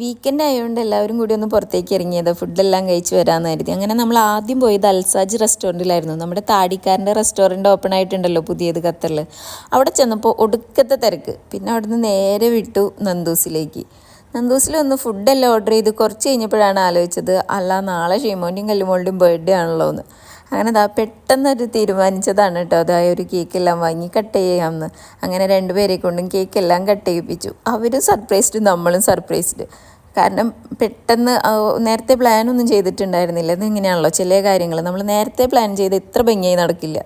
Weekend ആയതുകൊണ്ട് എല്ലാവരും കൂടി ഒന്ന് പുറത്തേക്ക് ഇറങ്ങിയത് ഫുഡെല്ലാം കഴിച്ച് വരാമെന്ന് കരുതി. അങ്ങനെ നമ്മൾ ആദ്യം പോയത് അൽസാജ് റെസ്റ്റോറൻറ്റിലായിരുന്നു. നമ്മുടെ താടിക്കാരൻ്റെ റെസ്റ്റോറൻറ്റ് ഓപ്പൺ ആയിട്ടുണ്ടല്ലോ പുതിയത് ഖത്തറിൽ. അവിടെ ചെന്നപ്പോൾ ഒടുക്കത്തെ തിരക്ക്. പിന്നെ അവിടുന്ന് നേരെ വിട്ടു നന്ദൂസിലേക്ക്. നന്ദൂസിൽ വന്ന് ഫുഡെല്ലാം ഓർഡർ ചെയ്ത് കുറച്ച് കഴിഞ്ഞപ്പോഴാണ് ആലോചിച്ചത്, അല്ല നാളെ ഷീമോൻ്റെയും കല്ലുമോളുടെയും ബർത്ത്ഡേ ആണല്ലോ എന്ന്. അങ്ങനെ പെട്ടെന്നൊരു തീരുമാനിച്ചതാണ് കേട്ടോ. അതായത് ഒരു കേക്കെല്ലാം വാങ്ങി കട്ട് ചെയ്യാമെന്ന്. അങ്ങനെ രണ്ടുപേരെ കൊണ്ടും കേക്കെല്ലാം കട്ട് ചെയ്യിപ്പിച്ചു. അവരും സർപ്രൈസ്ഡ്, നമ്മളും സർപ്രൈസ്ഡ്. കാരണം പെട്ടെന്ന് നേരത്തെ പ്ലാനൊന്നും ചെയ്തിട്ടുണ്ടായിരുന്നില്ല. ഇതിങ്ങനെയാണല്ലോ ചില കാര്യങ്ങൾ നമ്മൾ നേരത്തെ പ്ലാൻ ചെയ്ത് ഇത്ര ഭംഗിയായി നടക്കില്ല.